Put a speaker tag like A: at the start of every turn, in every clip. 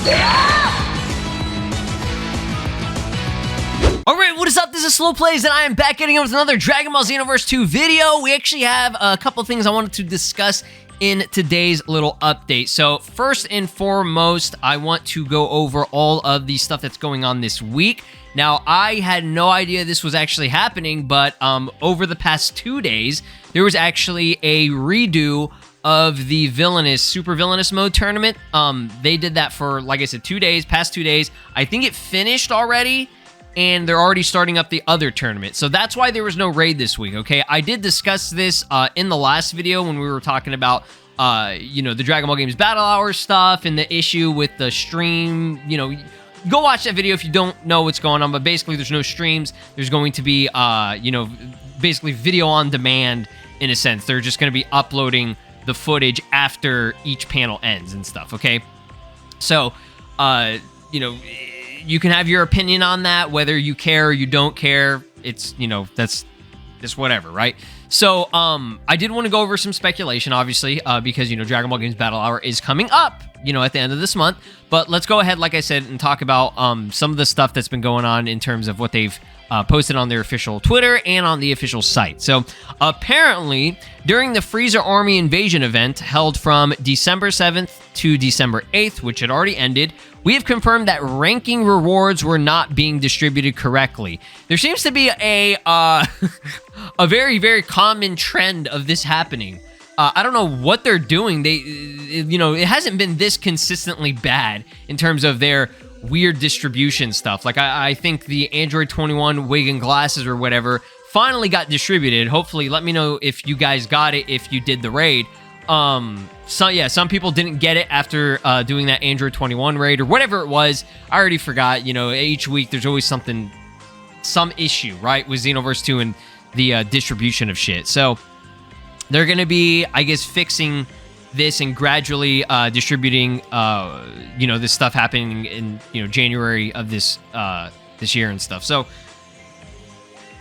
A: Alright, what is up? This is Slow Plays, and I am back getting in with another Dragon Ball Xenoverse 2 video. We actually have a couple things I wanted to discuss in today's little update. So, first and foremost, I want to go over all of the stuff that's going on this week. Now, I had no idea this was actually happening, but over the past 2 days, there was actually a redo of the Super Villainous Mode tournament. They did that for, like I said, 2 days, past 2 days. I think it finished already, and they're already starting up the other tournament. So that's why there was no raid this week, okay? I did discuss this in the last video when we were talking about, the Dragon Ball Games Battle Hour stuff and the issue with the stream. Go watch that video if you don't know what's going on, but basically there's no streams. There's going to be, basically video on demand in a sense. They're just going to be uploading the footage after each panel ends and stuff, okay? So, you can have your opinion on that, whether you care or you don't care. It's, that's just whatever, right? So, I did want to go over some speculation, obviously, because, Dragon Ball Games Battle Hour is coming up, at the end of this month. But let's go ahead, like I said, and talk about some of the stuff that's been going on in terms of what they've posted on their official Twitter and on the official site. So, apparently, during the Frieza Army Invasion event held from December 7th to December 8th, which had already ended, we have confirmed that ranking rewards were not being distributed correctly. There seems to be a very, very common trend of this happening. I don't know what they're doing. It hasn't been this consistently bad in terms of their weird distribution stuff. Like, I think the Android 21 wig and glasses or whatever finally got distributed. Hopefully, let me know if you guys got it, if you did the raid. Some people didn't get it after doing that Android 21 raid or whatever it was. I already forgot. Each week there's always some issue, right, with Xenoverse 2 and the distribution of shit. So they're going to be, I guess, fixing this and gradually distributing, this stuff happening in, January of this year and stuff. So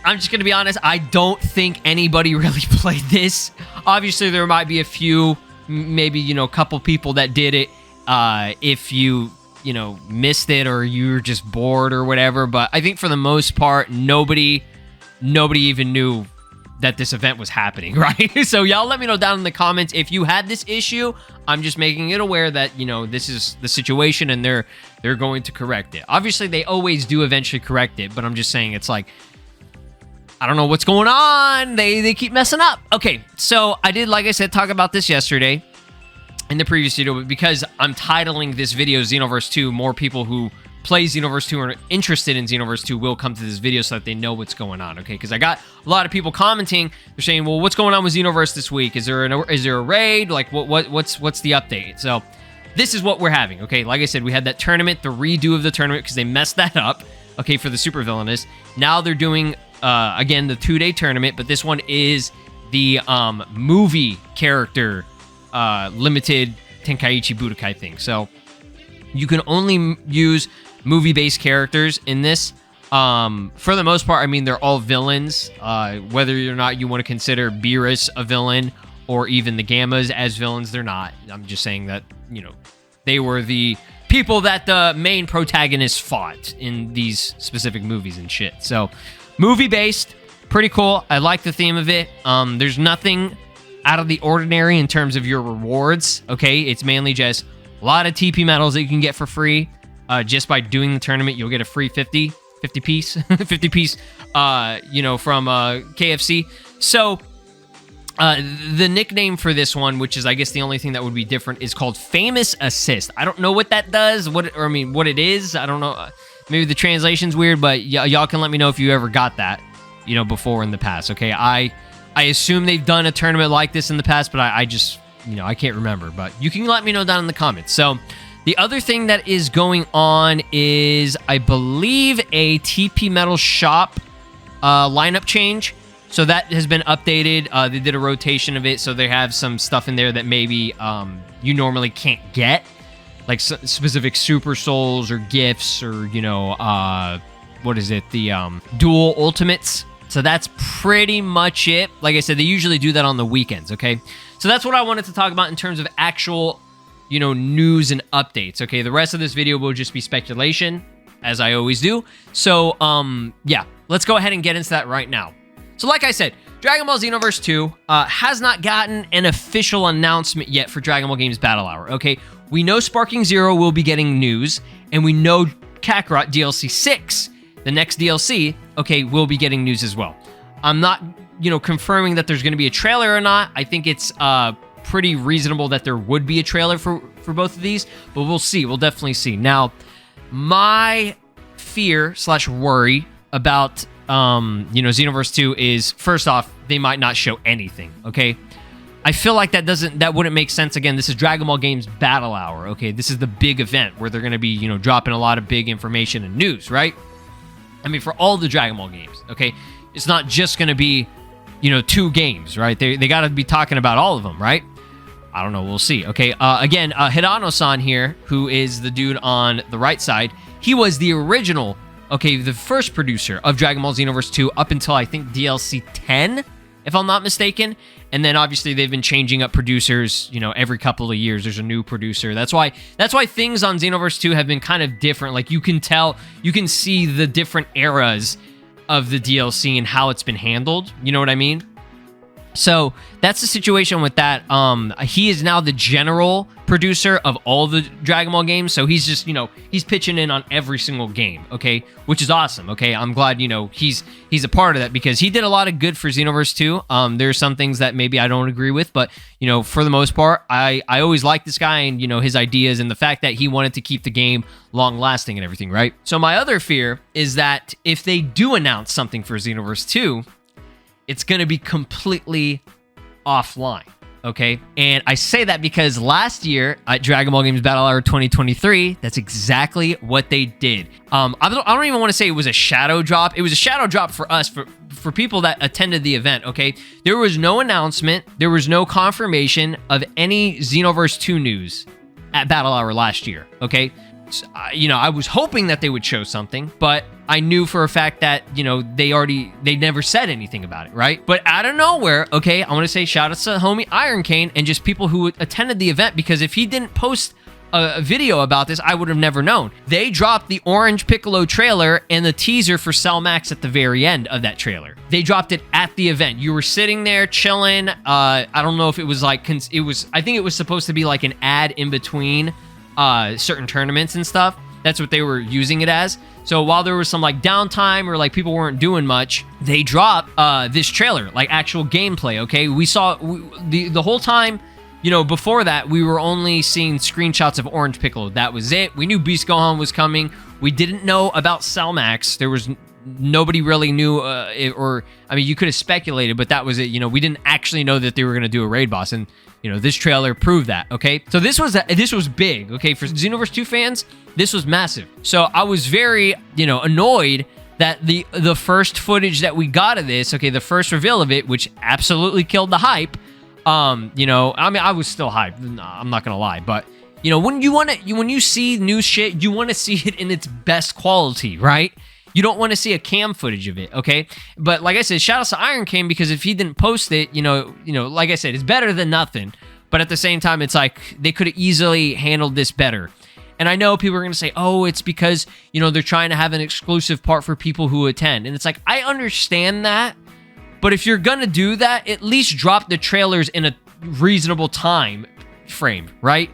A: I'm just going to be honest, I don't think anybody really played this. Obviously, there might be a few, maybe, a couple people that did it if you missed it or you were just bored or whatever. But I think for the most part, nobody even knew that this event was happening, right? So y'all let me know down in the comments if you had this issue. I'm just making it aware that, this is the situation and they're going to correct it. Obviously, they always do eventually correct it, but I'm just saying it's like, I don't know what's going on. They keep messing up. Okay, so I did, like I said, talk about this yesterday in the previous video, but because I'm titling this video Xenoverse 2, more people who play Xenoverse 2 or are interested in Xenoverse 2 will come to this video so that they know what's going on, okay? Because I got a lot of people commenting. They're saying, well, what's going on with Xenoverse this week? Is there a raid? Like, what's the update? So this is what we're having, okay? Like I said, we had that tournament, the redo of the tournament, because they messed that up, okay, for the Super Villainous. Now they're doing, again, the 2-day tournament, but this one is the movie character limited Tenkaichi Budokai thing. So you can only use movie-based characters in this. For the most part, I mean, they're all villains. Whether or not you want to consider Beerus a villain or even the Gammas as villains, they're not. I'm just saying that, they were the people that the main protagonists fought in these specific movies and shit. So, movie-based, pretty cool. I like the theme of it. There's nothing out of the ordinary in terms of your rewards, okay? It's mainly just a lot of TP medals that you can get for free. Just by doing the tournament, you'll get a free 50 piece, 50 piece, from KFC. So, the nickname for this one, which is, I guess, the only thing that would be different, is called Famous Assist. I don't know what that does, what it is. I don't know. Maybe the translation's weird, but y'all can let me know if you ever got that, before in the past, okay? I assume they've done a tournament like this in the past, but I just, I can't remember. But you can let me know down in the comments. So, the other thing that is going on is, I believe, a TP Metal Shop lineup change. So that has been updated. They did a rotation of it, so they have some stuff in there that maybe you normally can't get, like specific Super Souls or gifts or, what is it? The Dual Ultimates. So that's pretty much it. Like I said, they usually do that on the weekends, okay? So that's what I wanted to talk about in terms of actual news and updates. Okay, the rest of this video will just be speculation, as I always do. So, yeah, let's go ahead and get into that right now. So like I said, Dragon Ball Xenoverse 2 has not gotten an official announcement yet for Dragon Ball Games Battle Hour, okay? We know Sparking Zero will be getting news, and we know Kakarot DLC 6, the next DLC, okay, will be getting news as well. I'm not, confirming that there's going to be a trailer or not. I think it's pretty reasonable that there would be a trailer for both of these, but we'll see. We'll definitely see. Now, my fear/worry about Xenoverse 2 is, first off, they might not show anything, okay? I feel like that wouldn't make sense. Again, this is Dragon Ball Games Battle Hour, okay? This is the big event where they're going to be, dropping a lot of big information and news, right? I mean, for all the Dragon Ball games, okay? It's not just going to be, 2 games, right? They got to be talking about all of them, right? I don't know. We'll see, okay? Again, Hirano-san here, who is the dude on the right side, he was the original, okay, the first producer of Dragon Ball Xenoverse 2 up until, I think, DLC 10, if I'm not mistaken. And then obviously they've been changing up producers, every couple of years. There's a new producer. That's why things on Xenoverse 2 have been kind of different. Like, you can see the different eras of the DLC and how it's been handled. You know what I mean? So that's the situation with that. He is now the general producer of all the Dragon Ball games. So he's just, he's pitching in on every single game, okay? Which is awesome, okay? I'm glad, he's a part of that because he did a lot of good for Xenoverse 2. There's some things that maybe I don't agree with, but, for the most part, I always liked this guy and, his ideas and the fact that he wanted to keep the game long-lasting and everything, right? So my other fear is that if they do announce something for Xenoverse 2, it's going to be completely offline, okay? And I say that because last year at Dragon Ball Games Battle Hour 2023, that's exactly what they did. I don't even want to say it was a shadow drop. It was a shadow drop for us, for people that attended the event, okay? There was no announcement. There was no confirmation of any Xenoverse 2 news at Battle Hour last year, okay? So, I was hoping that they would show something, but I knew for a fact that, they never said anything about it, right? But out of nowhere, okay, I want to say shout out to homie Iron Cane and just people who attended the event, because if he didn't post a video about this, I would have never known. They dropped the Orange Piccolo trailer and the teaser for Cell Max at the very end of that trailer. They dropped it at the event. You were sitting there chilling. I don't know if it was like, I think it was supposed to be like an ad in between certain tournaments and stuff. That's what they were using it as. So while there was some like downtime or like people weren't doing much, they dropped this trailer, like actual gameplay, okay? We saw the whole time, before that, we were only seeing screenshots of Orange Piccolo. That was it. We knew Beast Gohan was coming. We didn't know about Cell Max. There was nobody really knew, you could have speculated, but that was it. We didn't actually know that they were going to do a raid boss, and this trailer proved that, okay? So this was big, okay? For Xenoverse 2 fans, this was massive. So I was very, annoyed that the first footage that we got of this, okay, the first reveal of it, which absolutely killed the hype, I was still hyped. I'm not going to lie, but when you see new shit, you want to see it in its best quality, right? You don't want to see a cam footage of it, okay? But like I said, shout out to Iron King, because if he didn't post it, like I said, it's better than nothing. But at the same time, it's like they could have easily handled this better. And I know people are going to say, oh, it's because, they're trying to have an exclusive part for people who attend. And it's like, I understand that. But if you're going to do that, at least drop the trailers in a reasonable time frame, right?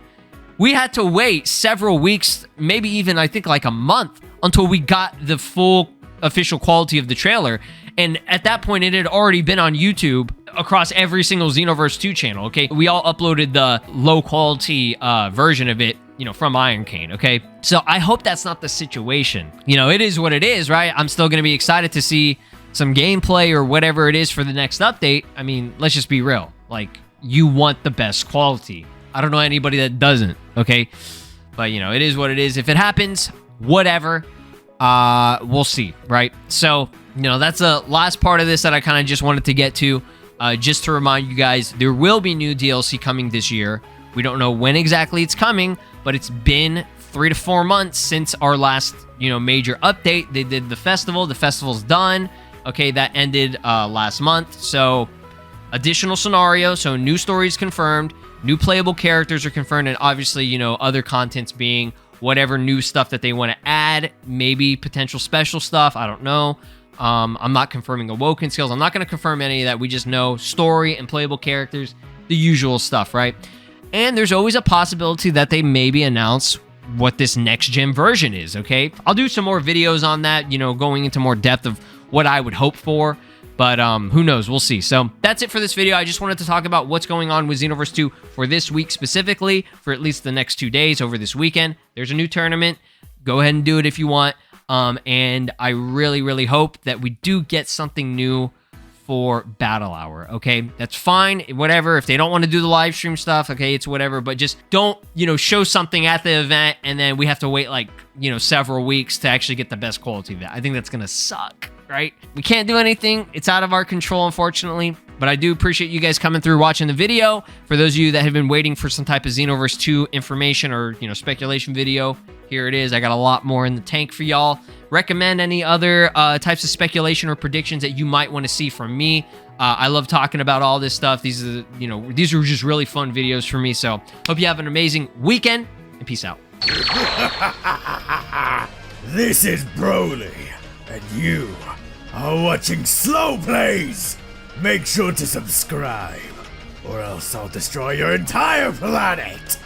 A: We had to wait several weeks, maybe even, I think, like a month, until we got the full official quality of the trailer. And at that point, it had already been on YouTube across every single Xenoverse 2 channel, okay? We all uploaded the low quality version of it, from Iron Cane, okay? So I hope that's not the situation. It is what it is, right? I'm still going to be excited to see some gameplay or whatever it is for the next update. I mean, let's just be real. Like, you want the best quality. I don't know anybody that doesn't, okay? But, it is what it is. If it happens, whatever, we'll see, right? So, that's the last part of this that I kind of just wanted to get to. Just to remind you guys, there will be new DLC coming this year. We don't know when exactly it's coming, but it's been 3 to 4 months since our last, major update. They did the festival. The festival's done. Okay, that ended last month. So, additional scenario. So, new stories confirmed. new playable characters are confirmed, and obviously, you know, other contents being whatever new stuff that they want to add, maybe potential special stuff. I don't know. I'm not confirming Awoken skills. I'm not going to confirm any of that. We just know story and playable characters, the usual stuff, right? And there's always a possibility that they maybe announce what this next gen version is, okay? I'll do some more videos on that, you know, going into more depth of what I would hope for. But who knows? We'll see. So that's it for this video. I just wanted to talk about what's going on with Xenoverse 2 for this week specifically, for at least the next 2 days over this weekend. There's a new tournament. Go ahead and do it if you want. And I really, really hope that we do get something new for Battle Hour, okay? That's fine, whatever. If they don't want to do the live stream stuff, okay, it's whatever. But just don't, you know, show something at the event and then we have to wait like, you know, several weeks to actually get the best quality of that. I think that's going to suck. Right? We can't do anything. It's out of our control, unfortunately. But I do appreciate you guys coming through, watching the video. For those of you that have been waiting for some type of Xenoverse 2 information or, you know, speculation video, here it is. I got a lot more in the tank for y'all. Recommend any other types of speculation or predictions that you might want to see from me. I love talking about all this stuff. These are, you know, these are just really fun videos for me. So hope you have an amazing weekend and peace out.
B: This is Broly, and you are watching Slow Plays. Make sure to subscribe, or else I'll destroy your entire planet.